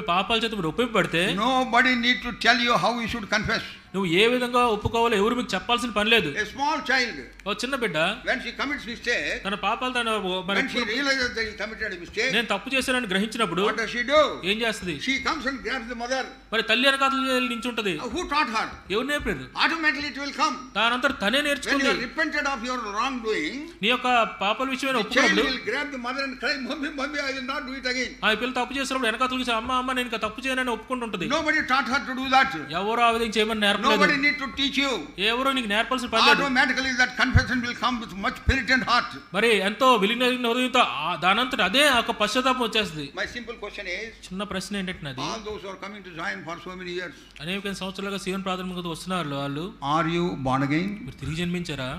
పాపాల చేత మీరు ఒప్పింపబడితే nobody need to tell you how you should confess. నువ్వు ఏ విధంగా ఒప్పుకోవాలో ఎవరు మీకు చెప్పాల్సిన పని లేదు. A small child, ఓ చిన్న బిడ్డ when she commits mistake, తన పాపాలు when she realizes that he committed a mistake, నేను తప్పు చేశానని గ్రహించినప్పుడు what does she do? ఏం చేస్తుంది? She comes and grabs the mother. మరి తల్లి వెనకాతల నించుంటది. Who taught her? ఎవరు నేర్పారు? Automatically it will come. దానంతా తనే When నేర్చుకుంది. you have repented of your wrongdoing, నీ యొక్క పాపాల విషయమైన the child ఒప్పుకున్నప్పుడు will grab the mother and cry, "Mummy, mummy, I will not do it again." ఆ పిల్ల తప్పు చేసినప్పుడు వెనకాతలకి అమ్మ అమ్మ నేను ఇంకా తప్పు చేయనని ఒప్పుకుంటుంటది. Nobody taught her to do that. ఎవరు ఆ విధంగా చేయమని నేర్పలేదు. Nobody need to teach you. ఎవరు నీకు నేర్పాల్సిన పని లేదు. Automatically that confession will come with much penitent heart. మరి ఎంతో విలిగిన హృదయంతో దానంతట అదే ఒక పశ్చాత్తాపం వచ్చేస్తుంది. My simple question is, చిన్న ప్రశ్న ఏంటంటే అది, all those who are coming to Zion for so many years, అనేక సంవత్సరాలుగా సీయోను ప్రార్థనకు వస్తున్నారు వాళ్ళు, are you born again? మీరు తిరిగి జన్మించారా?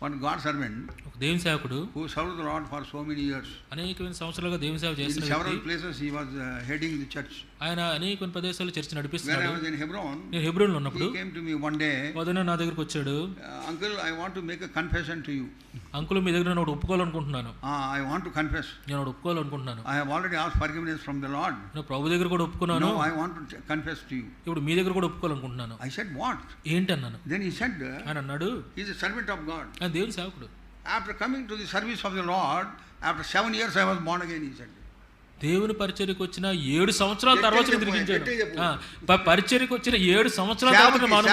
One God servant ఒక దేవుని సేవకుడు who served the Lord for so many years. అనేకమైన సంవత్సరాలుగా దేవుని సేవ In చేస్తున్న several వ్యక్తి. places he was heading the church. ఆయన అనేక ప్రదేశాల్లో చర్చ When I నడిపిస్తున్నాడు. was in Hebron, నేను హెబ్రోన్లో ఉన్నప్పుడు he came to me one day, వదన నా దగ్గరకు వచ్చాడు. "Uncle, I want to make a confession to you. Uncle మీ దగ్గర నేను ఒకటి ఒప్పుకోవాలనుకుంటున్నాను. I want to confess. నేను ఒకటి ఒప్పుకోవాలనుకుంటున్నాను. I have already asked forgiveness from the Lord. నేను ప్రభు దగ్గర కూడా ఒప్పుకున్నాను. Now I want to confess to you." ఇప్పుడు మీ దగ్గర కూడా ఒప్పుకోవాలనుకుంటున్నాను. I said, "What?" ఏంటి అన్నాను. Then he said, ఆయన అన్నాడు, "He is a servant of God. ఆయన దేవుని సేవకుడు. After coming to the service of the Lord, after 7 years I was born again," he said. దేవుని పరిచర్యకు వచ్చిన 7 సంవత్సరాల తర్వాత నేను తిరిగించాను. పరిచర్యకు వచ్చిన 7 సంవత్సరాల తర్వాత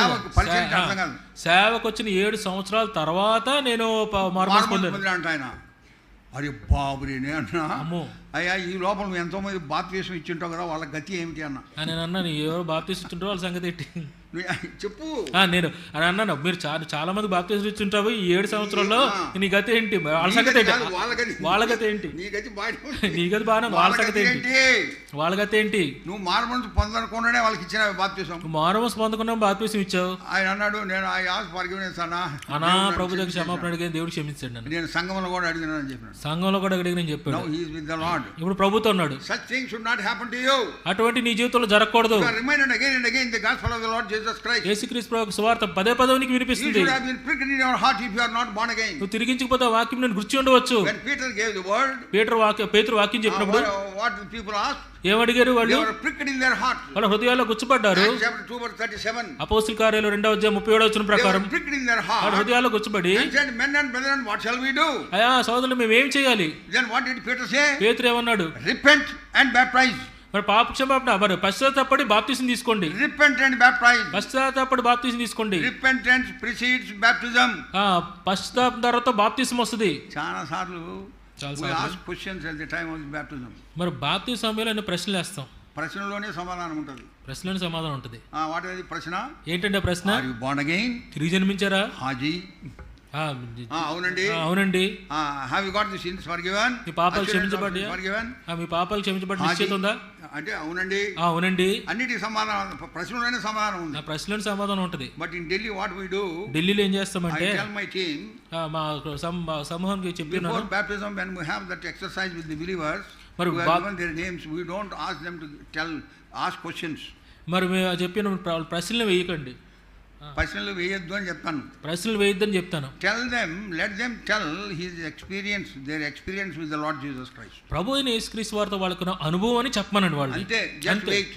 సేవకు వచ్చిన 7 సంవత్సరాల తర్వాత నేను మారుమనసు పొందాను. ఆయన అరే బాబురేనే అన్నా, అయ్యా ఈ లోపల నువ్వు ఎంతో మంది బాప్తిసం ఇచ్చింటావు కదా, వాళ్ళ గతి ఏమిటి అన్న. నేను అన్నాను, ఎవరు బాప్తిసం ఇచ్చింటారో వాళ్ళ సంగతి ఏంటి చెప్పు. నేను అని అన్నాను, మీరు చాలా మంది బాప్తిసం ఇచ్చింటావు ఈ 7 సంవత్సరాల్లో, నీ గతి ఏంటి, వాళ్ళ సంగతి ఏంటి, వాళ్ళ గతి ఏంటి, నీ గతి బాగా, వాళ్ళ సంగతి ఏంటి, వాళ్ళ గతి ఏంటి. నువ్వు మారుమనసు పొందకుండానే వాళ్ళకి ఇచ్చిన బాప్తిసం, మారుమనసు పొందకుండా బాప్తిసం ఇచ్చావు. ఆయన అన్నాడు, నేను ఐ ఆస్క్ ఫర్గివ్నెస్ అన్నా, ప్రభు దగ్గర క్షమాపణ అడిగాను, దేవుడు క్షమించాడు నన్ను. నేను సంఘంలో కూడా అడిగినానని చెప్పాను. సంఘంలో కూడా అడిగి నేను చెప్పాను. Now he is with the Lord. ఇప్పుడు ప్రభుతో ఉన్నాడు. Such things should not happen to you. అటువంటి నీ జీవితంలో జరగకూడదు. You are reminded again and again the gospel of the Lord Jesus Christ. యేసుక్రీస్తు ప్రభు సువార్త పదే పదే నీకు వినిపిస్తుంది. You should have been pricked in your heart if you are not born again. నువ్వు తిరిగించకపోతే ఆ వాక్యం నేను గుర్చి ఉండవచ్చు. When Peter gave the word, పేతురు వాక్యం చెప్పినప్పుడు what the people asked? ఏమడిగారు వాళ్ళు? They were pricked in their heart. వాళ్ళ హృదయాల్లో గుచ్చబడ్డారు. Chapter 2 verse 37. అపోస్తలుల కార్యాలు 2వ అధ్యాయం 37వ వచనం ప్రకారం They were pricked in their heart. వాళ్ళ హృదయాల్లో గుచ్చబడి, said, "Men and brethren, what shall we do?" అయ్యా సోదరులు మేము ఏం చేయాలి? Then what did Peter say? పేతురు ఏమన్నాడు? Repent and baptize. మరి పాప క్షమాపణ, మరి పశ్చాత్తాపడి బాప్తిసం తీసుకోండి. Repent and baptize. పశ్చాత్తాపడి బాప్తిసం తీసుకోండి. Repentance precedes baptism. పశ్చాత్తాపం తర్వాత బాప్తిసం వస్తుంది. చాలా సార్లు we ask questions at the time of baptism. మరి బాప్తిసం సమయంలో ఎన్నో ప్రశ్నలు వేస్తాం. ప్రశ్నలోనే సమాధానం ఉంటుంది. ప్రశ్నలోనే సమాధానం ఉంటుంది. వాట్ ఇస్ ది ప్రశ్న? ఏంటంటే ప్రశ్న? Are you born again? తిరిగి జన్మించారా? హాజీ. అవునండి. అవునండి. Have you got the sins forgiven? మీ పాపాలు క్షమించబడ్డాయా? మీ పాపాలు క్షమించబడిన నిశ్చయిత ఉందా? అంటే అవునండి. అవునండి. అన్నిటికి సమాధానం, ప్రశ్నలోనే సమాధానం ఉంది. ప్రశ్నలోనే సమాధానం ఉంటుంది. But in Delhi what we do? ఢిల్లీలో ఏం చేస్తామంటే, ఐ టెల్ మై టీమ్, మా సమూహానికి చెప్తున్నాను, before baptism when we have that exercise with the believers, మరి given their names, we don't ask them to ask questions. మరి మేము చెప్పిన ప్రశ్నలు వేయకండి. ప్రశ్నలు వేయొద్దు అని చెప్తాను. ప్రశ్నలు వేయొద్దని చెప్తాను. Tell them, let them tell his experience, their experience with the Lord Jesus Christ. ప్రభు అయిన యేసుక్రీస్తు వారితో వాళ్ళకున్న అనుభవం అని చెప్పమనండి వాళ్ళు. అంతే, just wait.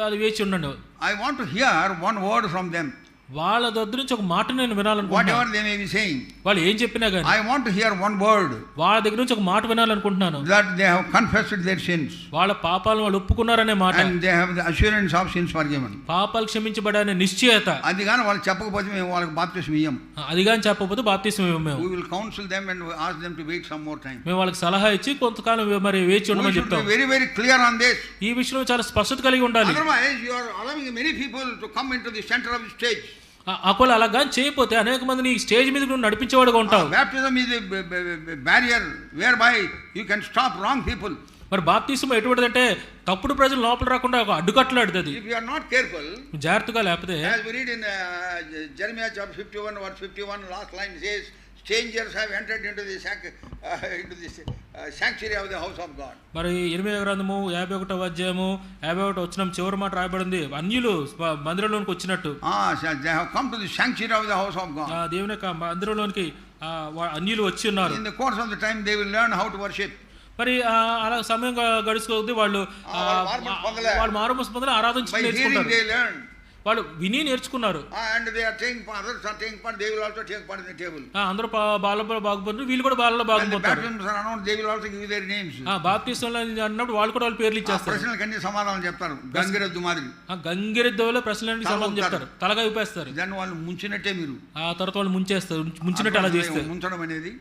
అది వేచి ఉండండి. I want to hear one word from them. వాళ్ళ దగ్గర నుంచి ఒక మాట నేను వినాలనుకుంటున్నాను. Whatever they may be saying, వాళ్ళు ఏం చెప్పినా గానీ I want to hear one word. వాళ్ళ దగ్గర నుంచి ఒక మాట వినాలనుకుంటున్నాను. That they have confessed their sins. వాళ్ళ పాపాలను వాళ్ళు ఒప్పుకున్నారనే మాట. And they have the assurance of sins forgiven. పాపాలు క్షమించబడనే నిశ్చయత. అది గాని వాళ్ళు చెప్పకపోతే మేము వాళ్ళకి బాప్తిసం ఇయ్యం. అది గాని చెప్పకపోతే బాప్తిసం ఇవ్వం మేము. We will counsel them and ask them to wait some more time. మేము వాళ్ళకి సలహా ఇచ్చి కొంతకాలం మరి వేచి ఉండమని చెప్తాం. Very very clear on this. ఈ విషయంలో చాలా స్పష్టత కలిగి ఉండాలి. Otherwise you are allowing many people to come into the center of the stage. అలా అలాగా చేయకపోతే అనేక మంది నీ స్టేజ్ మీద నువ్వు నడిపించేవాడుగా ఉంటావు. Baptism is a barrier whereby you can stop wrong people. మరి బాప్తిసం ఎటువంటిదంటే తప్పుడు ప్రజలు లోపల రాకుండా ఒక అడ్డుకట్టలాడుతుంది. If you are not careful, జాగ్రత్తగా లేకపోతే, as we read in Jeremiah chapter 51 verse 51, last line says, strangers have entered into the sanctuary of the house of God. మరి ఇర్మీయా గ్రంథము 51వ అధ్యాయము 51వ వచనం చివరి మాట రాయబడింది, అన్యులు మందిరంలోనికి వచ్చినట్టు. They have come to the sanctuary of the house of God. దేవుని యొక్క మందిరంలోనికి అన్యులు వచ్చి ఉన్నారు. In the course of the time they will learn how to worship. మరి అలా సమయం గడుచుకోవద్దు, వాళ్ళు మారుమనసు పొందలే, ఆరాధించుకుని నేర్చుకుంటారు. వాళ్ళు విని నేర్చుకున్నారు. అందరూ బాలలో బాగుపడుతున్నారు, వీళ్ళు కూడా బాలలో బాగుపడతారు. బాప్టిజంలో అన్నప్పుడు వాళ్ళు కూడా వాళ్ళ పేర్లు ఇచ్చేస్తారు. ప్రశ్నలకి సమాధానం చెప్తారు. గంగిరెద్దు మాదిరి గంగిరెద్దులో ప్రశ్నలకి సమాధానం చెప్తారు, తలగా ఊపేస్తారు. దాన్ని వాళ్ళు ముంచినట్టే మీరు. ఆ తర్వాత వాళ్ళు ముంచేస్తారు, ముంచినట్టు అలా చేస్తారు. ముంచడం అనేది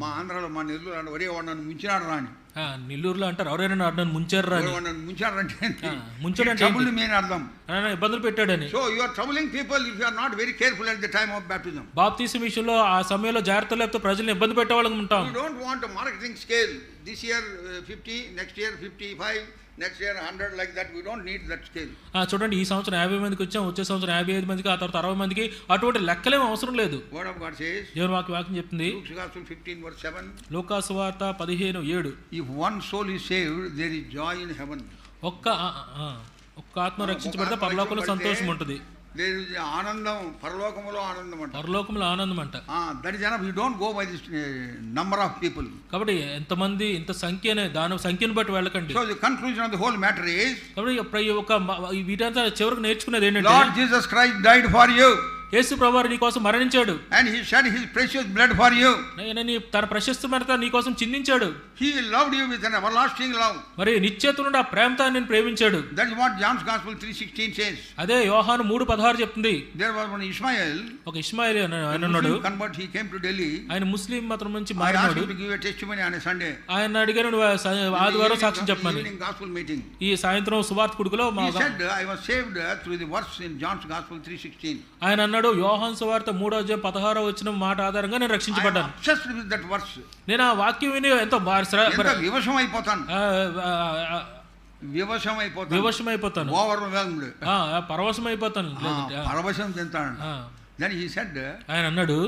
మా ఆంధ్రాలో, మా నెల్లూరు ఒరే వాడు నన్ను ముంచినాడు రాని, నెల్లూరులో అంటారు ఎవరైనా నన్ను ముంచారు రాని. ముంచడం మెయిన్ అర్థం ఇబ్బందులు పెట్టాడని. So you are troubling people if you are not very careful at the time of baptism. Baptism విషయంలో ఆ సమయంలో జాగ్రత్త లేకపోతే ప్రజల్ని ఇబ్బంది పెట్టేవాళ్ళం ఉంటాం. You don't want marketing scale this year 50, next year 55, next year 100 like that. We don't need that scale. చూడండి, ఈ సంవత్సరం 50 మందికి వచ్చాం, వచ్చే సంవత్సరం 55 మందికి, ఆ తర్వాత 60 మందికి, అటువంటి లెక్కలేం అవసరం లేదు. వర్డ్ ఆఫ్ గాడ్ సేస్, దేవుని వాక్యం చెప్తుంది, Luke's Gospel 15:7, లూకా సువార్త 15:7, if one soul is saved there is joy in heaven. ఒక్క ఆత్మ రక్షించబడితే పరలోకంలో సంతోషం ఉంటుంది. ఆనందం, పరలోకములో ఆనందం అంట. పరలోకములో ఆనందం అంట. That is enough. You don't go by this number of people. కాబట్టి ఎంతమంది, ఇంత సంఖ్యనే, దాని సంఖ్యను బట్టి వెళ్ళకండి. So the conclusion of the whole matter is, కాబట్టి ఒక వీటంతా చివరికి నేర్చుకునేది ఏంటంటే, Lord Jesus Christ died for you. యేసు ప్రభువు నీ కోసం మరణించాడు. And he shed his precious blood for you. తన ప్రశస్తమైన రక్తాన్ని నీ కోసం చిందించాడు. He loved you with an everlasting love. మరి నిత్యత్వం నుండి ఆ ప్రేమతో నిన్ను ప్రేమించాడు. That is what John's Gospel 3:16 says. అదే యోహాను 3:16 చెప్తుంది. There was one Ishmael. ఒక ఇష్మాయేలు ఆయన ఉన్నాడు. Convert, he came to Delhi. ఆయన ముస్లిం మతం నుంచి మారినాడు. I asked him to give a testimony on a Sunday. ఆయన అడిగాను, నువ్వు ఆదివారం సాక్ష్యం చెప్పమని. Evening gospel meeting. ఈ సాయంత్రం సువార్త కుడుకులో he said, I was saved through the verse in John's Gospel 3:16. ఆయన అన్నాడు, యోహాను సువార్త 3:16 వచ్చిన మాట ఆధారంగా నేను రక్షించబడ్డాను. నేను ఆ వాక్యం విని ఎంతో వివశమైపోతాను, పరవశమైపోతాను. ఆయన అన్నాడు,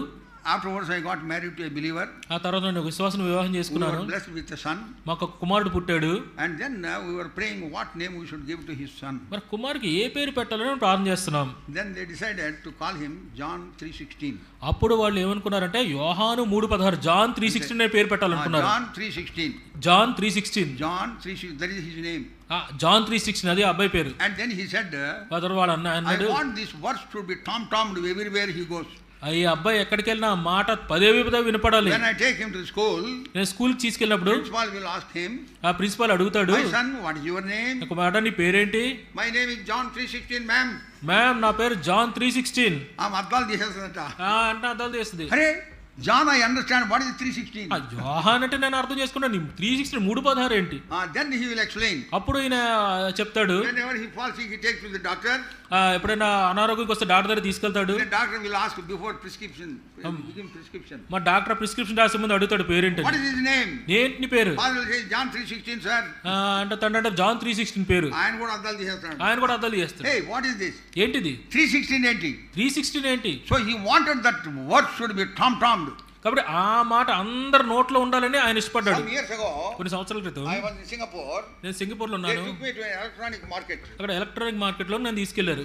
Afterwards I got married to a believer. ఆ తర్వాత నేను విశ్వాసం వివాహం చేసుకున్నాను. We were blessed with a son. మాకు కుమారుడు పుట్టాడు. And then we were praying what name we should give to his son. మరి కుమారుడికి ఏ పేరు పెట్టాలని ప్రార్థన చేస్తున్నాం. Then they decided to call him John 3:16. అప్పుడు వాళ్ళు ఏమనుకున్నారంటే యోహాను 3:16 జాన్ 3:16 అనే పేరు పెట్టాలనుకున్నారు. John 3:16. John 3:16. John 3:16, that is his name. John 3:16 అది అబ్బాయి పేరు. And then he said, వాళ్ళు అన్నాడు, I want this verse to be tom-tommed everywhere he goes. ఈ అబ్బాయి ఎక్కడికి వెళ్ళినా మాట పదే వినపడాలి. When I take him to school, నేను స్కూల్ కి తీసుకెళ్ళినప్పుడు principal will ask him, ఆ ప్రిన్సిపాల్ అడుగుతాడు, my son, what is your name? ఒక మాట, నీ పేరేంటి? My name is John 3:16, ma'am. Ma'am నా పేరు జాన్ 3:16. అర్థాలు తీసేస్తుందట. అంటే అర్థాలు తీస్తుంది. అరే John, I understand what is 3:16. యోహాన్ అంటే నేను అర్థం చేసుకున్నాను, 3:16 3:16 ఏంటి? Then he will explain. అప్పుడు ఈయన చెప్తాడు. Whenever he falls sick, he takes to the doctor. ఎప్పుడైనా అనారోగ్యంకి వస్తే డాక్టర్ దగ్గర తీసుకెళ్తాడు. The doctor will ask before prescription. Give prescription. మా డాక్టర్ ప్రిస్క్రిప్షన్ రాసే ముందు అడుగుతాడు పేరేంటి. What is his name? ఏంటి నీ పేరు? Father will say John 3:16, sir. అంటే తండ్రి జాన్ 3:16 పేరు. ఆయన కూడా అర్థాలు తీసేస్తాడు. ఆయన కూడా అర్థాలు చేస్తాడు. Hey, what is this? ఏంటిది? 3:16 ఏంటి? 3:16 ఏంటి? So he wanted that word should be tom-tommed. కాబట్టి ఆ మాట అందరి నోట్లో ఉండాలని ఆయన ఇష్టపడ్డాడు. కొన్ని సంవత్సరాల క్రితం నేను సింగపూర్ లో ఉన్నాను. అక్కడ ఎలక్ట్రానిక్ మార్కెట్ లో నన్ను తీసుకెళ్లారు.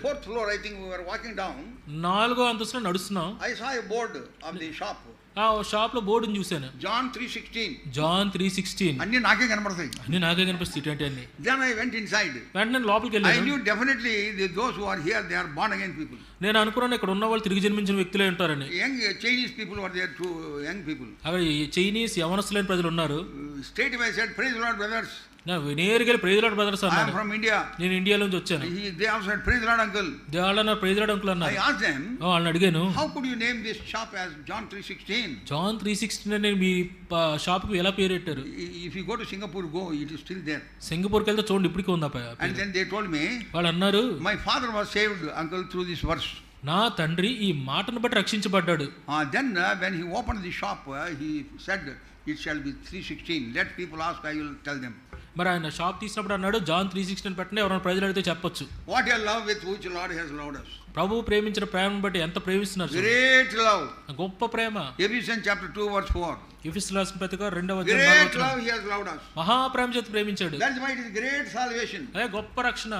4వ అంతస్తులో నడుస్తున్నాం. ఆ షాప్ లో బోర్డు చూశాను, జాన్ 3:16. జాన్ 3:16. అన్ని నాకే కనబడతాయి. అన్ని నాకే కనిపిస్తాయి. ఏంటి అన్ని? Then I went inside. వెంటనే లోపలికి వెళ్ళాను. I knew definitely those who are here, they are born again people. నేను అనుకున్నాను ఇక్కడ ఉన్న వాళ్ళు తిరిగి జన్మించిన వ్యక్తులే ఉంటారని. Young Chinese people were there too, young people. అక్కడ చైనీస్ యవనస్తులైన ప్రజలు ఉన్నారు. Straight away said, praise the Lord brothers. నేరుగా ప్రైజ్ లార్డ్ బ్రదర్స్ అన్నాను. I am from India. నేను ఇండియా నుంచి వచ్చాను. They also said praise the Lord uncle. దేవాలన్న praise Lord uncle అన్నారు. I asked them, వాళ్ళని అడిగాను, how could you name this shop as John 3:16? John 3:16 అనే మీ షాప్ కి ఎలా పేరు పెట్టారు? If you go to Singapore, go, it is still there. సింగపూర్కి వెళ్తే చూడండి ఇప్పటికీ ఉందా పేరు. And then they told me, వాళ్ళు అన్నారు, my father was saved uncle through this verse. నా తండ్రి ఈ మాటను బట్టి రక్షించబడ్డాడు. Then when he opened the shop, he said it shall be 3:16. Let people ask, I will tell them. మరి ఆయన shop తీసినప్పుడు అన్నాడు జాన్ 3:16 పెట్టండి, ఎవరైనా ప్రజలు అడిగితే చెప్పొచ్చు. What a love with which Lord has loved us. ప్రభువు ప్రేమించిన ప్రేమను బట్టి ఎంత ప్రేమిస్తున్నారు. Great love. గొప్ప ప్రేమ. Ephesians chapter 2 verse 4. ఎఫెసీయుల రాసిన పత్రిక 2వ అధ్యాయం 4వ వచనం. Great love he has loved us. మహా ప్రేమ చేత ప్రేమించాడు. That is why it is great salvation. అదే గొప్ప రక్షణ.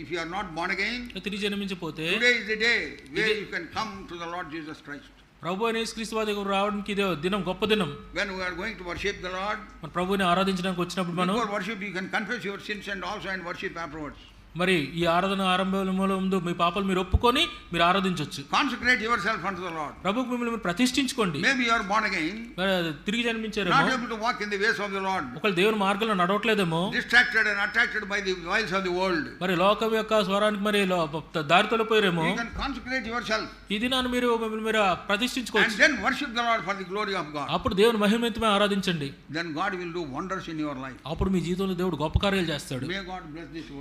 If you are not born again, తిరిగి జన్మించకపోతే today is the day where you can come to the Lord Jesus Christ. ప్రభు అయిన యేసుక్రీస్తు వారి దగ్గరకు రావడానికి ఇదే దినం, గొప్ప దినం. When we are going to worship the Lord, మన ప్రభువుని ఆరాధించడానికి వచ్చినప్పుడు మనం before worship you can confess your sins and also and worship afterwards. మరి ఈ ఆరాధన ఆరంభంలో ముందు మీ పాపాలు మీరు ఒప్పుకొని మీరు ఆరాధించవచ్చు. Consecrate yourself unto the Lord. ప్రభువుకు మిమ్మల్ని మీరు ప్రతిష్ఠించుకోండి. Maybe you are born again, తిరిగి జన్మించారేమో, not able to walk in the ways of the Lord, ఒకవేళ దేవుని మార్గంలో నడవట్లేదేమో, distracted and attracted by the wiles of the world. మరి లోకం యొక్క స్వరానికి మరి దారి తొలగిపోయారేమో, You can consecrate yourself ఈ దినాన్ని మీరు మీరు and ప్రతిష్ఠించుకోవచ్చు. then worship the Lord for the glory of God. అప్పుడు దేవుని మహిమేతమే ఆరాధించండి. Then God will do wonders in your life. అప్పుడు మీ జీవితంలో దేవుడు గొప్ప కార్యాలు చేస్తాడు. May God bless this word.